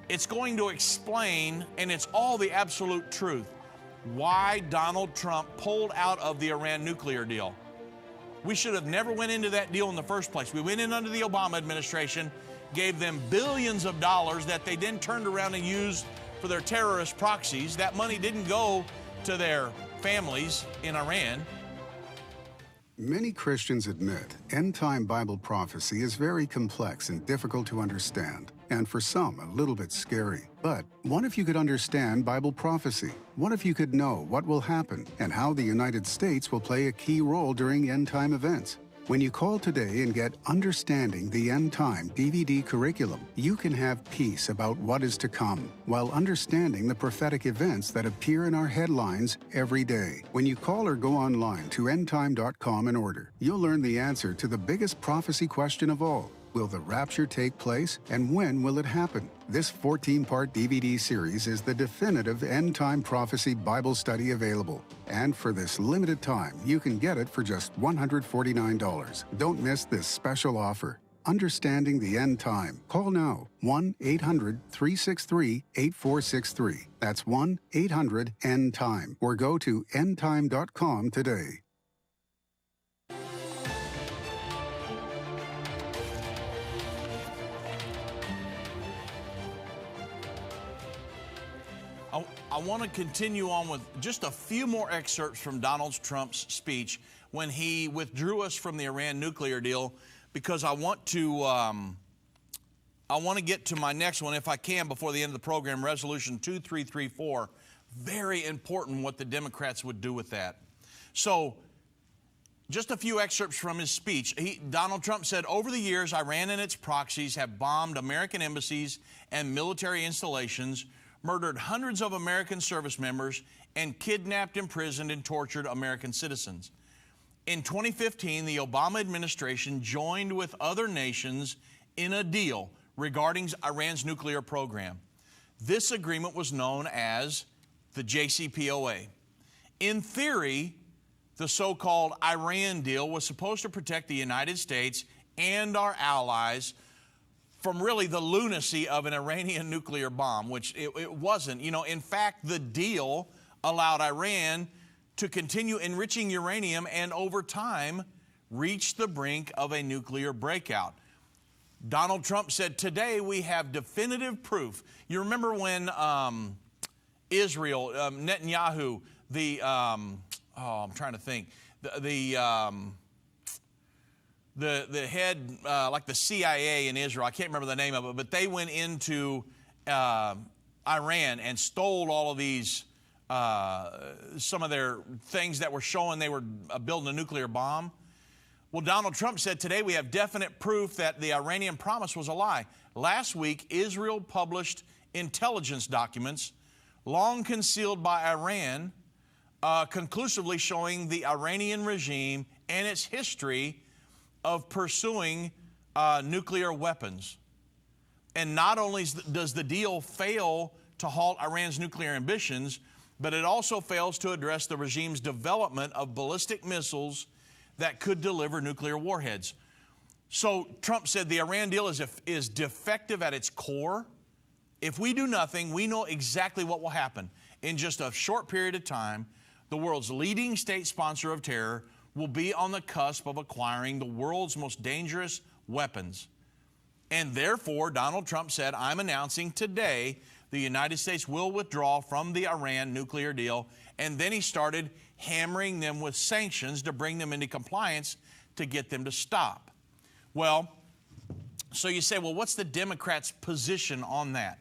it's going to explain, and it's all the absolute truth, why Donald Trump pulled out of the Iran nuclear deal. We should have never went into that deal in the first place. We went in under the Obama administration, gave them billions of dollars that they then turned around and used for their terrorist proxies. That money didn't go to their families in Iran. Many Christians admit end-time Bible prophecy is very complex and difficult to understand, and for some, a little bit scary. But what if you could understand Bible prophecy? What if you could know what will happen and how the United States will play a key role during end-time events? When you call today and get Understanding the End Time DVD curriculum, you can have peace about what is to come while understanding the prophetic events that appear in our headlines every day. When you call or go online to endtime.com and order, you'll learn the answer to the biggest prophecy question of all. Will the rapture take place, and when will it happen? This 14-part DVD series is the definitive end-time prophecy Bible study available. And for this limited time, you can get it for just $149. Don't miss this special offer. Understanding the End Time. Call now. 1-800-363-8463. That's 1-800-END-TIME. Or go to endtime.com today. I want to continue on with just a few more excerpts from Donald Trump's speech when he withdrew us from the Iran nuclear deal, because I want to get to my next one, if I can, before the end of the program, Resolution 2334. Very important what the Democrats would do with that. So, just a few excerpts from his speech. Donald Trump said, "Over the years, Iran and its proxies have bombed American embassies and military installations, murdered hundreds of American service members, and kidnapped, imprisoned, and tortured American citizens. In 2015, the Obama administration joined with other nations in a deal regarding Iran's nuclear program. This agreement was known as the JCPOA. In theory, the so-called Iran deal was supposed to protect the United States and our allies from really the lunacy of an Iranian nuclear bomb, which it wasn't. You know, in fact, the deal allowed Iran to continue enriching uranium and over time reach the brink of a nuclear breakout. Donald Trump said, today we have definitive proof. You remember when Israel, Netanyahu, I'm trying to think, the head, like the CIA in Israel, I can't remember the name of it, but they went into Iran and stole all of these, some of their things that were showing they were building a nuclear bomb. Well, Donald Trump said today we have definite proof that the Iranian promise was a lie. Last week, Israel published intelligence documents long concealed by Iran, conclusively showing the Iranian regime and its history of pursuing nuclear weapons. And not only does the deal fail to halt Iran's nuclear ambitions, but it also fails to address the regime's development of ballistic missiles that could deliver nuclear warheads. So Trump said the Iran deal is defective at its core. If we do nothing, we know exactly what will happen. In just a short period of time, the world's leading state sponsor of terror will be on the cusp of acquiring the world's most dangerous weapons. And therefore, Donald Trump said, I'm announcing today the United States will withdraw from the Iran nuclear deal. And then he started hammering them with sanctions to bring them into compliance to get them to stop. Well, so you say, well, what's the Democrats' position on that?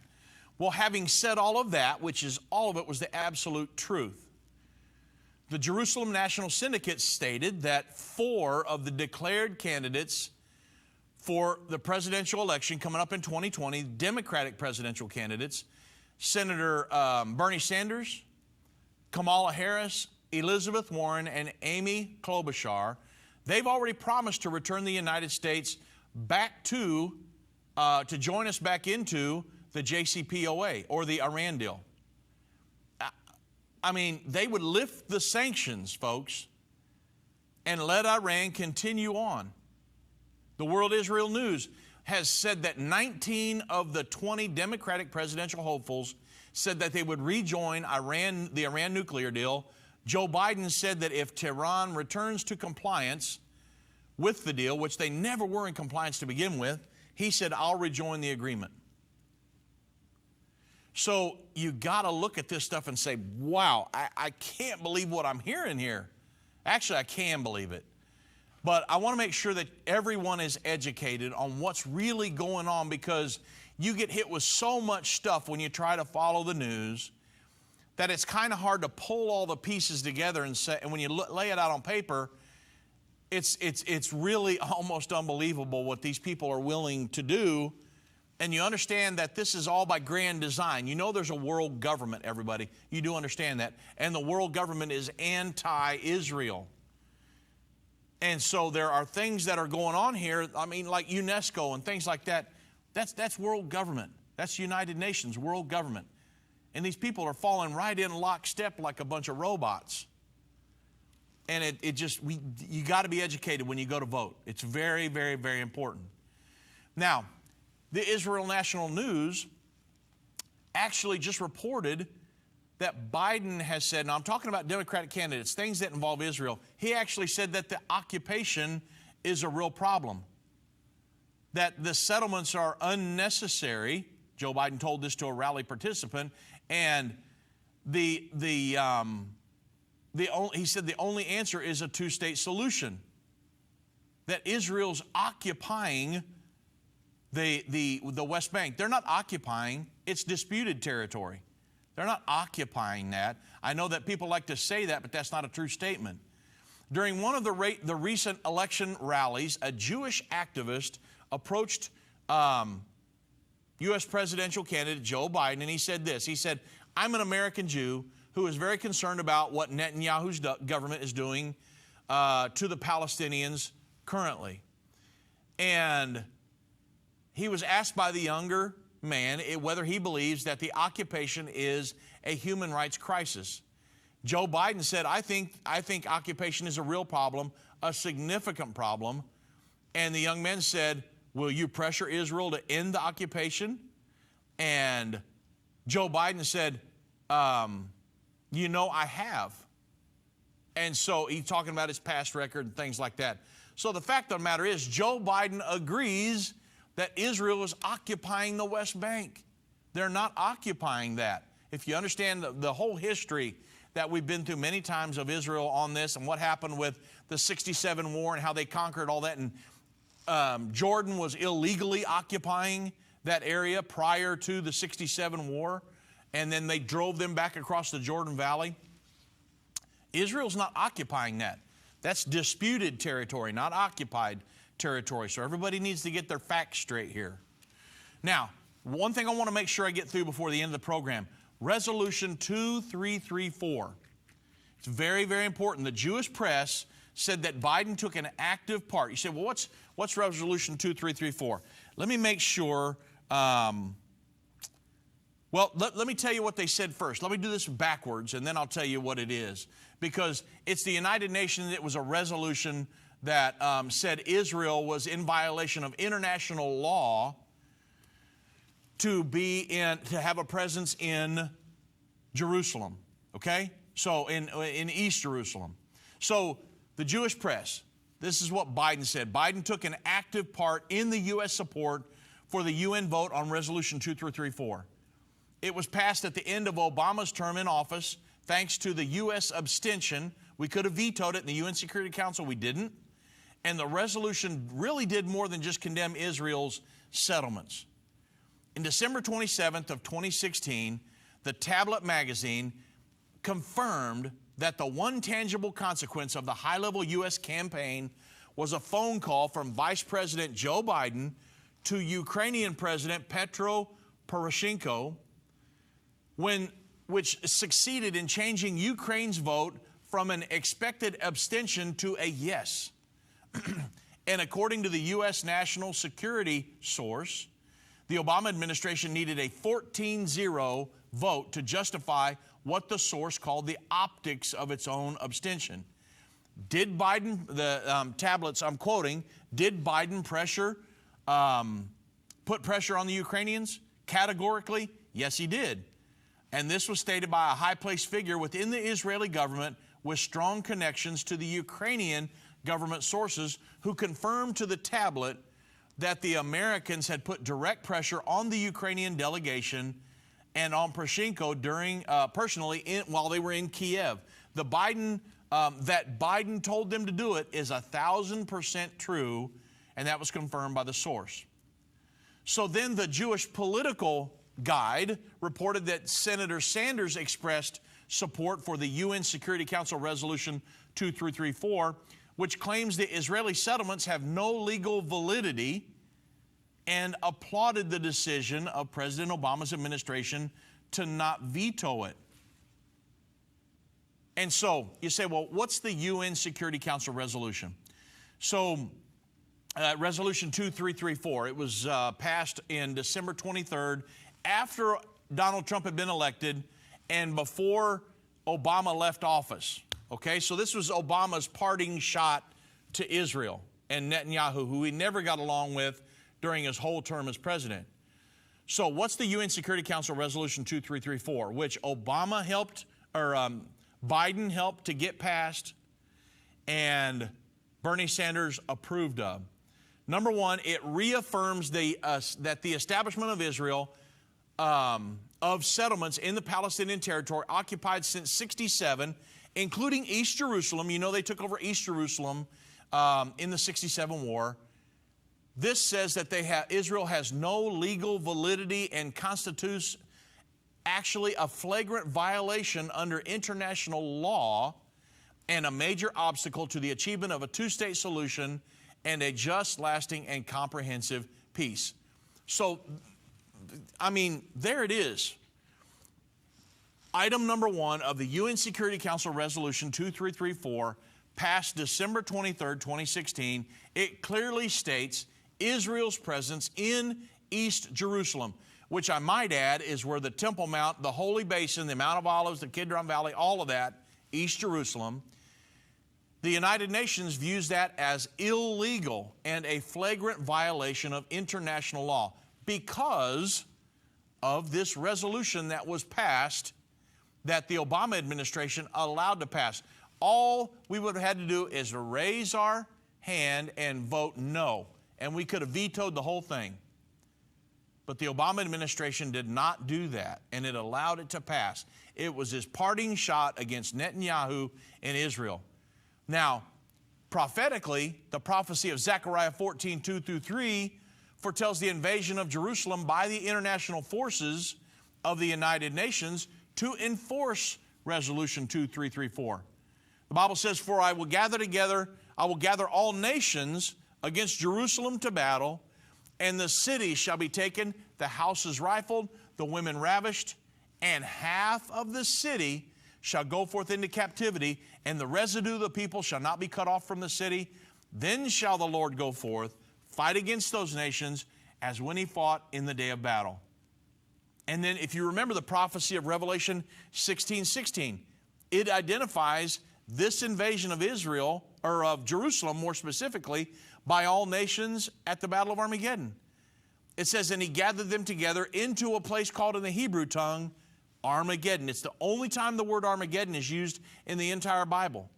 Well, having said all of that, which is all of it was the absolute truth, the Jerusalem National Syndicate stated that 4 of the declared candidates for the presidential election coming up in 2020, Democratic presidential candidates, Senator Bernie Sanders, Kamala Harris, Elizabeth Warren, and Amy Klobuchar, they've already promised to return the United States back to join us back into the JCPOA or the Iran deal. I mean, they would lift the sanctions, folks, and let Iran continue on. The World Israel News has said that 19 of the 20 Democratic presidential hopefuls said that they would rejoin the Iran nuclear deal. Joe Biden said that if Tehran returns to compliance with the deal, which they never were in compliance to begin with, he said, I'll rejoin the agreement. So you got to look at this stuff and say, wow, I can't believe what I'm hearing here. Actually, I can believe it. But I want to make sure that everyone is educated on what's really going on, because you get hit with so much stuff when you try to follow the news that it's kind of hard to pull all the pieces together and say, and when you lay it out on paper, it's really almost unbelievable what these people are willing to do. And you understand that this is all by grand design. You know there's a world government, everybody. You do understand that. And the world government is anti-Israel. And so there are things that are going on here, I mean, like UNESCO and things like that. That's world government. That's United Nations, world government. And these people are falling right in lockstep like a bunch of robots. And you got to be educated when you go to vote. It's very, very, very important. Now, the Israel National News actually just reported that Biden has said, now I'm talking about Democratic candidates, things that involve Israel. He actually said that the occupation is a real problem, that the settlements are unnecessary. Joe Biden told this to a rally participant, and he said the only answer is a two-state solution, that Israel's occupying the West Bank. They're not occupying, it's disputed territory. They're not occupying that. I know that people like to say that, but that's not a true statement. During one of the recent election rallies, a Jewish activist approached U.S. presidential candidate Joe Biden, and he said this. He said, I'm an American Jew who is very concerned about what Netanyahu's government is doing to the Palestinians currently. And he was asked by the younger man whether he believes that the occupation is a human rights crisis. Joe Biden said, I think occupation is a real problem, a significant problem. And the young man said, will you pressure Israel to end the occupation? And Joe Biden said, you know, I have. And so he's talking about his past record and things like that. So the fact of the matter is, Joe Biden agrees that Israel is occupying the West Bank. They're not occupying that. If you understand the whole history that we've been through many times of Israel on this and what happened with the 67 war and how they conquered all that, and Jordan was illegally occupying that area prior to the 67 war, and then they drove them back across the Jordan Valley. Israel's not occupying that. That's disputed territory, not occupied territory. So everybody needs to get their facts straight here. Now, one thing I want to make sure I get through before the end of the program, Resolution 2334. It's very, very important. The Jewish press said that Biden took an active part. You say, well, what's Resolution 2334? Let me make sure. Let me tell you what they said first. Let me do this backwards, and then I'll tell you what it is. Because it's the United Nations. It was a resolution that said Israel was in violation of international law to have a presence in Jerusalem. Okay, so in East Jerusalem. So the Jewish press. This is what Biden said. Biden took an active part in the U.S. support for the UN vote on Resolution 2334. It was passed at the end of Obama's term in office. Thanks to the U.S. abstention, we could have vetoed it in the UN Security Council. We didn't. And the resolution really did more than just condemn Israel's settlements. In December 27th of 2016, the Tablet magazine confirmed that the one tangible consequence of the high-level U.S. campaign was a phone call from Vice President Joe Biden to Ukrainian President Petro Poroshenko, which succeeded in changing Ukraine's vote from an expected abstention to a yes. And according to the U.S. national security source, the Obama administration needed a 14-0 vote to justify what the source called the optics of its own abstention. Did Biden, the tablets I'm quoting, did Biden put pressure on the Ukrainians? Categorically, yes, he did. And this was stated by a high-placed figure within the Israeli government with strong connections to the Ukrainian government sources who confirmed to the tablet that the Americans had put direct pressure on the Ukrainian delegation and on Poroshenko personally while they were in Kiev. That Biden told them to do it is 1,000% true, and that was confirmed by the source. So then the Jewish political guide reported that Senator Sanders expressed support for the UN Security Council Resolution 2334, which claims the Israeli settlements have no legal validity, and applauded the decision of President Obama's administration to not veto it. And so you say, well, what's the UN Security Council resolution? So Resolution 2334, it was passed in December 23rd, after Donald Trump had been elected and before Obama left office. Okay, so this was Obama's parting shot to Israel and Netanyahu, who he never got along with during his whole term as president. So what's the UN Security Council Resolution 2334, which Obama helped, or Biden helped to get passed and Bernie Sanders approved of? Number one, it reaffirms that the establishment of Israel of settlements in the Palestinian territory occupied since 67, including East Jerusalem. You know they took over East Jerusalem in the 67 war. This says that Israel has no legal validity and constitutes actually a flagrant violation under international law and a major obstacle to the achievement of a two-state solution and a just, lasting, and comprehensive peace. So, I mean, there it is. Item number one of the UN Security Council Resolution 2334, passed December 23rd, 2016, it clearly states Israel's presence in East Jerusalem, which I might add is where the Temple Mount, the Holy Basin, the Mount of Olives, the Kidron Valley, all of that, East Jerusalem. The United Nations views that as illegal and a flagrant violation of international law because of this resolution that was passed that the Obama administration allowed to pass. All we would have had to do is raise our hand and vote no, and we could have vetoed the whole thing. But the Obama administration did not do that, and it allowed it to pass. It was his parting shot against Netanyahu and Israel. Now, prophetically, the prophecy of Zechariah 14, 2 through 3 foretells the invasion of Jerusalem by the international forces of the United Nations to enforce Resolution 2334. The Bible says, "For I will gather all nations against Jerusalem to battle, and the city shall be taken, the houses rifled, the women ravished, and half of the city shall go forth into captivity, and the residue of the people shall not be cut off from the city. Then shall the Lord go forth, fight against those nations, as when he fought in the day of battle." And then if you remember the prophecy of Revelation 16:16, it identifies this invasion of Israel, or of Jerusalem more specifically, by all nations at the Battle of Armageddon. It says, "And he gathered them together into a place called in the Hebrew tongue Armageddon." It's the only time the word Armageddon is used in the entire Bible.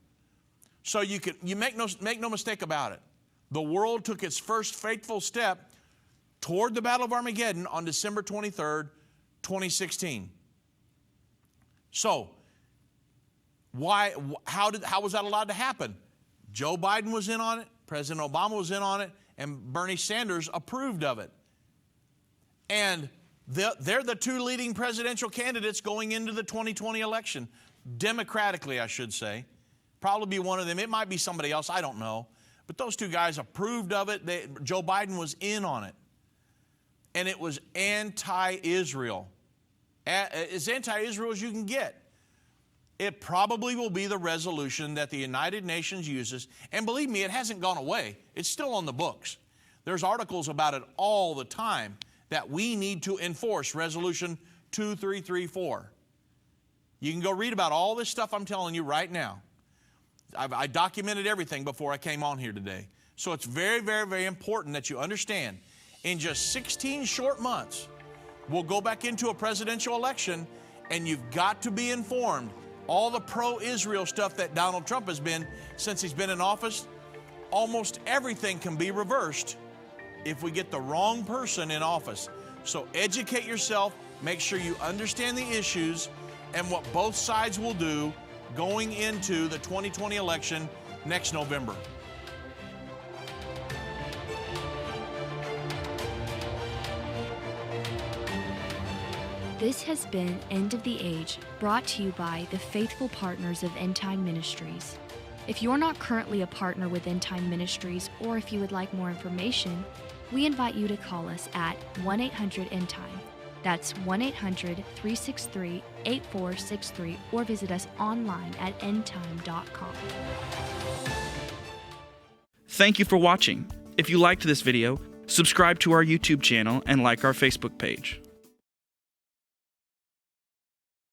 So you make no mistake about it. The world took its first faithful step toward the Battle of Armageddon on December 23rd, 2016. So, how was that allowed to happen? Joe Biden was in on it, President Obama was in on it, and Bernie Sanders approved of it. And they're the two leading presidential candidates going into the 2020 election. Democratically, I should say. Probably be one of them. It might be somebody else. I don't know. But those two guys approved of it. Joe Biden was in on it. And it was anti-Israel. As anti-Israel as you can get. It probably will be the resolution that the United Nations uses. And believe me, it hasn't gone away. It's still on the books. There's articles about it all the time that we need to enforce Resolution 2334. You can go read about all this stuff I'm telling you right now. I documented everything before I came on here today. So it's very, very, very important that you understand. In just 16 short months, we'll go back into a presidential election, and you've got to be informed. All the pro-Israel stuff that Donald Trump has been since he's been in office, almost everything can be reversed if we get the wrong person in office. So educate yourself, make sure you understand the issues and what both sides will do going into the 2020 election next November. This has been End of the Age, brought to you by the faithful partners of Endtime Ministries. If you're not currently a partner with Endtime Ministries, or if you would like more information, we invite you to call us at 1-800-ENDTIME. That's 1-800-363-8463, or visit us online at endtime.com. Thank you for watching. If you liked this video, subscribe to our YouTube channel and like our Facebook page.